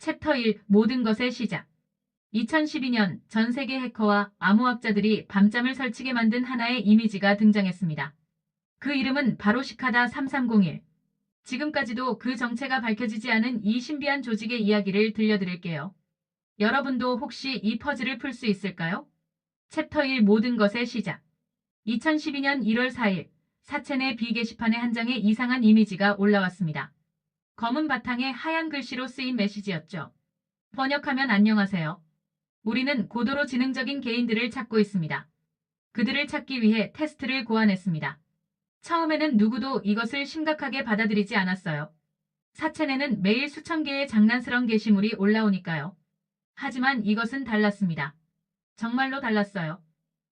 챕터 1 모든 것의 시작 2012년 전 세계 해커와 암호학자들이 밤잠을 설치게 만든 하나의 이미지가 등장했습니다. 그 이름은 바로 시카다 3301. 지금까지도 그 정체가 밝혀지지 않은 이 신비한 조직의 이야기를 들려드릴게요. 여러분도 혹시 이 퍼즐을 풀 수 있을까요? 챕터 1 모든 것의 시작 2012년 1월 4일 사첸의 비게시판에 한 장의 이상한 이미지가 올라왔습니다. 검은 바탕에 하얀 글씨로 쓰인 메시지였죠. 번역하면 안녕하세요. 우리는 고도로 지능적인 개인들을 찾고 있습니다. 그들을 찾기 위해 테스트를 고안했습니다. 처음에는 누구도 이것을 심각하게 받아들이지 않았어요. 사첸에는 매일 수천 개의 장난스러운 게시물이 올라오니까요. 하지만 이것은 달랐습니다. 정말로 달랐어요.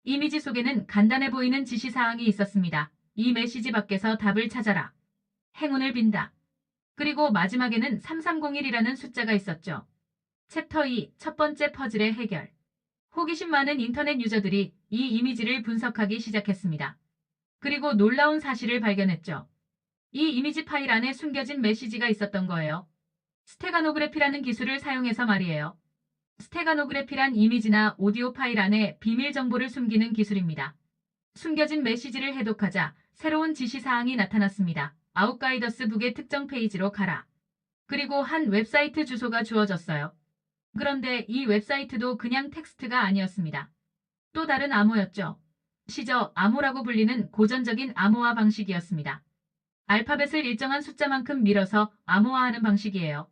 이미지 속에는 간단해 보이는 지시사항이 있었습니다. 이 메시지 밖에서 답을 찾아라. 행운을 빈다. 그리고 마지막에는 3301이라는 숫자가 있었죠. 챕터 2 첫 번째 퍼즐의 해결. 호기심 많은 인터넷 유저들이 이 이미지를 분석하기 시작했습니다. 그리고 놀라운 사실을 발견했죠. 이 이미지 파일 안에 숨겨진 메시지가 있었던 거예요. 스테가노그래피라는 기술을 사용해서 말이에요. 스테가노그래피란 이미지나 오디오 파일 안에 비밀 정보를 숨기는 기술입니다. 숨겨진 메시지를 해독하자 새로운 지시사항이 나타났습니다. 아웃가이더스 북의 특정 페이지로 가라. 그리고 한 웹사이트 주소가 주어졌어요. 그런데 이 웹사이트도 그냥 텍스트가 아니었습니다. 또 다른 암호였죠. 시저 암호라고 불리는 고전적인 암호화 방식이었습니다. 알파벳을 일정한 숫자만큼 밀어서 암호화하는 방식이에요.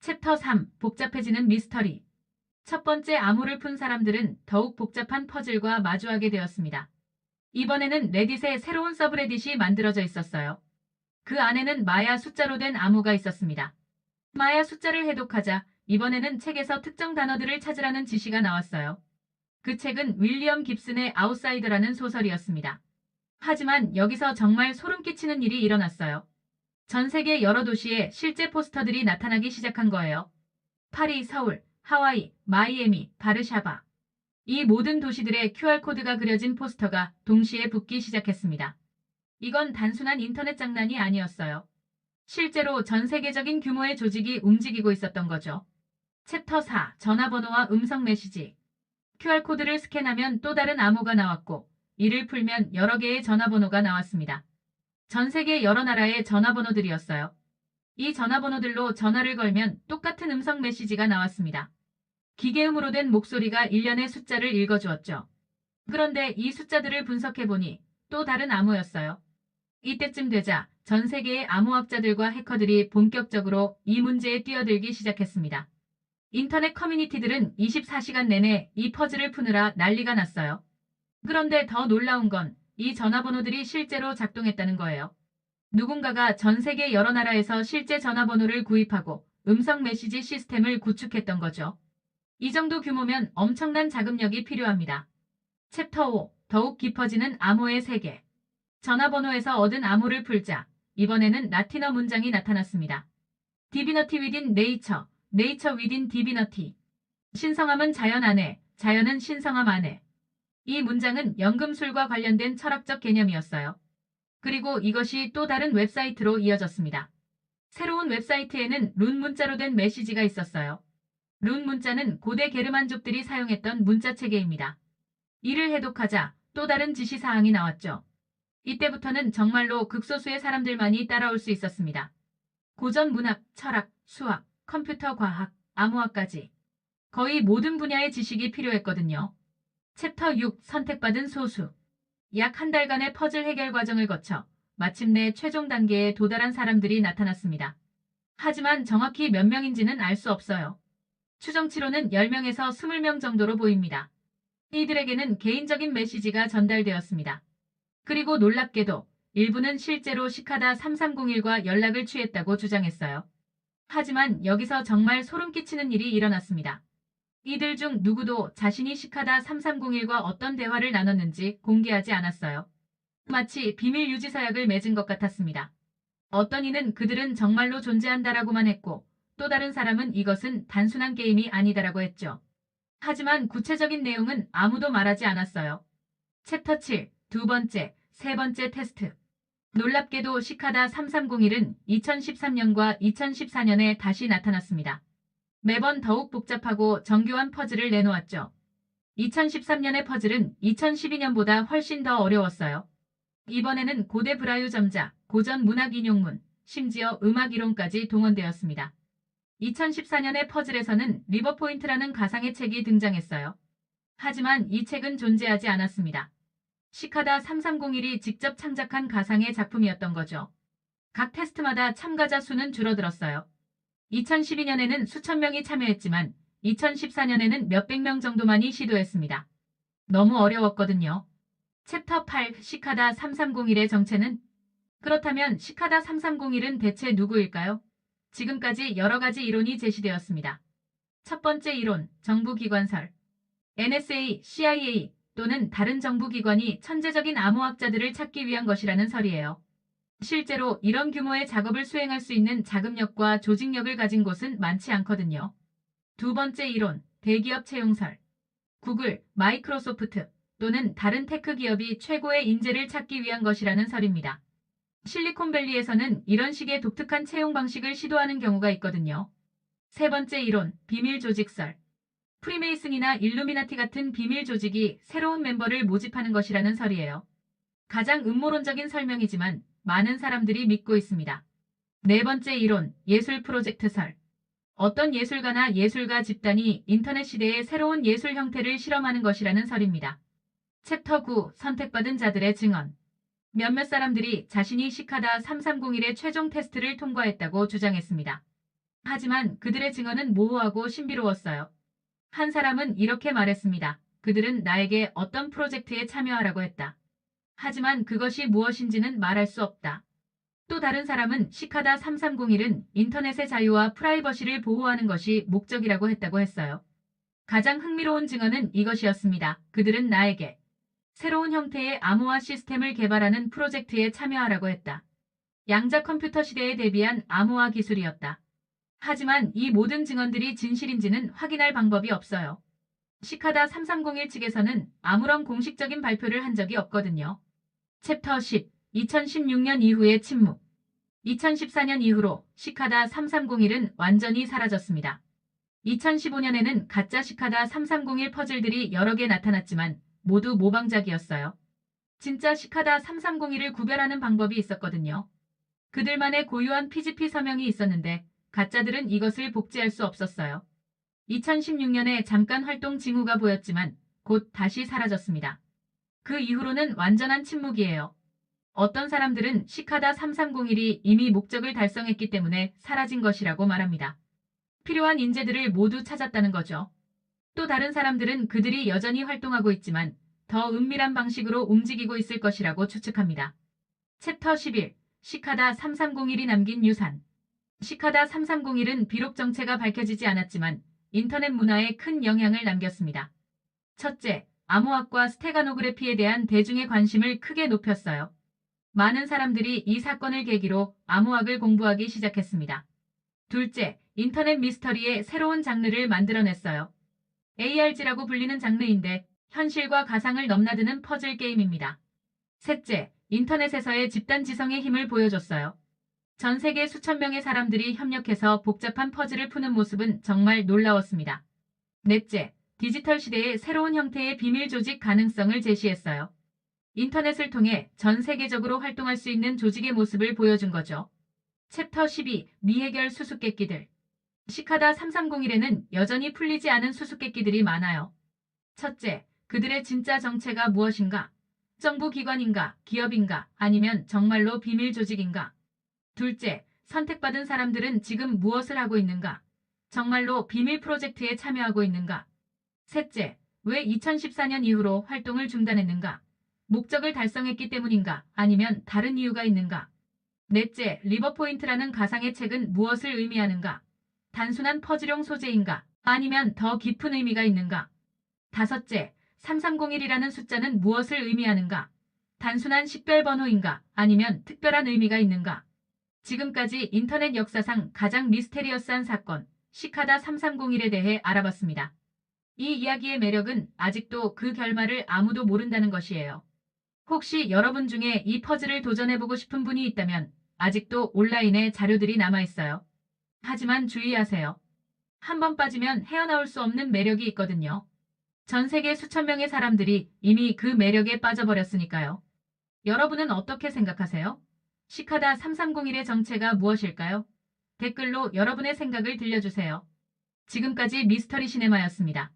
챕터 3 복잡해지는 미스터리. 첫 번째 암호를 푼 사람들은 더욱 복잡한 퍼즐과 마주하게 되었습니다. 이번에는 레딧에 새로운 서브레딧이 만들어져 있었어요. 그 안에는 마야 숫자로 된 암호가 있었습니다. 마야 숫자를 해독하자 이번에는 책에서 특정 단어들을 찾으라는 지시가 나왔어요. 그 책은 윌리엄 깁슨의 아웃사이더라는 소설이었습니다. 하지만 여기서 정말 소름 끼치는 일이 일어났어요. 전 세계 여러 도시에 실제 포스터들이 나타나기 시작한 거예요. 파리, 서울, 하와이, 마이애미, 바르샤바. 이 모든 도시들의 QR코드가 그려진 포스터가 동시에 붙기 시작했습니다. 이건 단순한 인터넷 장난이 아니었어요. 실제로 전 세계적인 규모의 조직이 움직이고 있었던 거죠. 챕터 4 전화번호와 음성 메시지. QR코드를 스캔하면 또 다른 암호가 나왔고 이를 풀면 여러 개의 전화번호가 나왔습니다. 전 세계 여러 나라의 전화번호들이었어요. 이 전화번호들로 전화를 걸면 똑같은 음성 메시지가 나왔습니다. 기계음으로 된 목소리가 일련의 숫자를 읽어주었죠. 그런데 이 숫자들을 분석해보니 또 다른 암호였어요. 이때쯤 되자 전 세계의 암호학자들과 해커들이 본격적으로 이 문제에 뛰어들기 시작했습니다. 인터넷 커뮤니티들은 24시간 내내 이 퍼즐을 푸느라 난리가 났어요. 그런데 더 놀라운 건 이 전화번호들이 실제로 작동했다는 거예요. 누군가가 전 세계 여러 나라에서 실제 전화번호를 구입하고 음성 메시지 시스템을 구축했던 거죠. 이 정도 규모면 엄청난 자금력이 필요합니다. 챕터 5 더욱 깊어지는 암호의 세계. 전화번호에서 얻은 암호를 풀자 이번에는 라틴어 문장이 나타났습니다. 디비너티 위딘 네이처, 네이처 위딘 디비너티. 신성함은 자연 안에, 자연은 신성함 안에. 이 문장은 연금술과 관련된 철학적 개념이었어요. 그리고 이것이 또 다른 웹사이트로 이어졌습니다. 새로운 웹사이트에는 룬 문자로 된 메시지가 있었어요. 룬 문자는 고대 게르만족들이 사용했던 문자 체계입니다. 이를 해독하자 또 다른 지시사항이 나왔죠. 이때부터는 정말로 극소수의 사람들만이 따라올 수 있었습니다. 고전 문학, 철학, 수학, 컴퓨터 과학, 암호학까지. 거의 모든 분야의 지식이 필요했거든요. 챕터 6 선택받은 소수. 약 한 달간의 퍼즐 해결 과정을 거쳐 마침내 최종 단계에 도달한 사람들이 나타났습니다. 하지만 정확히 몇 명인지는 알 수 없어요. 추정치로는 10명에서 20명 정도로 보입니다. 이들에게는 개인적인 메시지가 전달되었습니다. 그리고 놀랍게도 일부는 실제로 시카다 3301과 연락을 취했다고 주장했어요. 하지만 여기서 정말 소름 끼치는 일이 일어났습니다. 이들 중 누구도 자신이 시카다 3301과 어떤 대화를 나눴는지 공개하지 않았어요. 마치 비밀 유지 서약을 맺은 것 같았습니다. 어떤 이는 그들은 정말로 존재한다라고만 했고 또 다른 사람은 이것은 단순한 게임이 아니다라고 했죠. 하지만 구체적인 내용은 아무도 말하지 않았어요. 챕터 7 두 번째, 세 번째 테스트. 놀랍게도 시카다 3301은 2013년과 2014년에 다시 나타났습니다. 매번 더욱 복잡하고 정교한 퍼즐을 내놓았죠. 2013년의 퍼즐은 2012년보다 훨씬 더 어려웠어요. 이번에는 고대 브라유 점자, 고전 문학 인용문, 심지어 음악 이론까지 동원되었습니다. 2014년의 퍼즐에서는 리버포인트라는 가상의 책이 등장했어요. 하지만 이 책은 존재하지 않았습니다. 시카다 3301이 직접 창작한 가상의 작품이었던 거죠. 각 테스트마다 참가자 수는 줄어들었어요. 2012년에는 수천 명이 참여했지만 2014년에는 몇백 명 정도만이 시도했습니다. 너무 어려웠거든요. 챕터 8 시카다 3301의 정체는? 그렇다면 시카다 3301은 대체 누구일까요? 지금까지 여러 가지 이론이 제시되었습니다. 첫 번째 이론, 정부기관설. NSA, CIA 또는 다른 정부기관이 천재적인 암호학자들을 찾기 위한 것이라는 설이에요. 실제로 이런 규모의 작업을 수행할 수 있는 자금력과 조직력을 가진 곳은 많지 않거든요. 두 번째 이론, 대기업 채용설. 구글, 마이크로소프트 또는 다른 테크 기업이 최고의 인재를 찾기 위한 것이라는 설입니다. 실리콘밸리에서는 이런 식의 독특한 채용 방식을 시도하는 경우가 있거든요. 세 번째 이론, 비밀 조직설. 프리메이슨이나 일루미나티 같은 비밀 조직이 새로운 멤버를 모집하는 것이라는 설이에요. 가장 음모론적인 설명이지만 많은 사람들이 믿고 있습니다. 네 번째 이론, 예술 프로젝트설. 어떤 예술가나 예술가 집단이 인터넷 시대의 새로운 예술 형태를 실험하는 것이라는 설입니다. 챕터 9, 선택받은 자들의 증언. 몇몇 사람들이 자신이 시카다 3301의 최종 테스트를 통과했다고 주장했습니다. 하지만 그들의 증언은 모호하고 신비로웠어요. 한 사람은 이렇게 말했습니다. 그들은 나에게 어떤 프로젝트에 참여하라고 했다. 하지만 그것이 무엇인지는 말할 수 없다. 또 다른 사람은 시카다 3301은 인터넷의 자유와 프라이버시를 보호하는 것이 목적이라고 했다고 했어요. 가장 흥미로운 증언은 이것이었습니다. 그들은 나에게 새로운 형태의 암호화 시스템을 개발하는 프로젝트에 참여하라고 했다. 양자 컴퓨터 시대에 대비한 암호화 기술이었다. 하지만 이 모든 증언들이 진실인지는 확인할 방법이 없어요. 시카다 3301 측에서는 아무런 공식적인 발표를 한 적이 없거든요. 챕터 10. 2016년 이후의 침묵. 2014년 이후로 시카다 3301은 완전히 사라졌습니다. 2015년에는 가짜 시카다 3301 퍼즐들이 여러 개 나타났지만 모두 모방작이었어요. 진짜 시카다 3301을 구별하는 방법이 있었거든요. 그들만의 고유한 PGP 서명이 있었는데 가짜들은 이것을 복제할 수 없었어요. 2016년에 잠깐 활동 징후가 보였지만 곧 다시 사라졌습니다. 그 이후로는 완전한 침묵이에요. 어떤 사람들은 시카다 3301이 이미 목적을 달성했기 때문에 사라진 것이라고 말합니다. 필요한 인재들을 모두 찾았다는 거죠. 또 다른 사람들은 그들이 여전히 활동하고 있지만 더 은밀한 방식으로 움직이고 있을 것이라고 추측합니다. 챕터 11. 시카다 3301이 남긴 유산. 시카다 3301은 비록 정체가 밝혀지지 않았지만 인터넷 문화에 큰 영향을 남겼습니다. 첫째, 암호학과 스테가노그래피에 대한 대중의 관심을 크게 높였어요. 많은 사람들이 이 사건을 계기로 암호학을 공부하기 시작했습니다. 둘째, 인터넷 미스터리의 새로운 장르를 만들어냈어요. ARG라고 불리는 장르인데 현실과 가상을 넘나드는 퍼즐 게임입니다. 셋째, 인터넷에서의 집단 지성의 힘을 보여줬어요. 전 세계 수천 명의 사람들이 협력해서 복잡한 퍼즐을 푸는 모습은 정말 놀라웠습니다. 넷째, 디지털 시대의 새로운 형태의 비밀 조직 가능성을 제시했어요. 인터넷을 통해 전 세계적으로 활동할 수 있는 조직의 모습을 보여준 거죠. 챕터 12. 미해결 수수께끼들. 시카다 3301에는 여전히 풀리지 않은 수수께끼들이 많아요. 첫째, 그들의 진짜 정체가 무엇인가? 정부기관인가, 기업인가, 아니면 정말로 비밀 조직인가? 둘째, 선택받은 사람들은 지금 무엇을 하고 있는가? 정말로 비밀 프로젝트에 참여하고 있는가? 셋째, 왜 2014년 이후로 활동을 중단했는가? 목적을 달성했기 때문인가? 아니면 다른 이유가 있는가? 넷째, 리버포인트라는 가상의 책은 무엇을 의미하는가? 단순한 퍼즐용 소재인가? 아니면 더 깊은 의미가 있는가? 다섯째, 3301이라는 숫자는 무엇을 의미하는가? 단순한 식별번호인가? 아니면 특별한 의미가 있는가? 지금까지 인터넷 역사상 가장 미스테리어스한 사건, 시카다 3301에 대해 알아봤습니다. 이 이야기의 매력은 아직도 그 결말을 아무도 모른다는 것이에요. 혹시 여러분 중에 이 퍼즐을 도전해보고 싶은 분이 있다면 아직도 온라인에 자료들이 남아있어요. 하지만 주의하세요. 한 번 빠지면 헤어나올 수 없는 매력이 있거든요. 전 세계 수천 명의 사람들이 이미 그 매력에 빠져버렸으니까요. 여러분은 어떻게 생각하세요? 시카다 3301의 정체가 무엇일까요? 댓글로 여러분의 생각을 들려주세요. 지금까지 미스터리 시네마였습니다.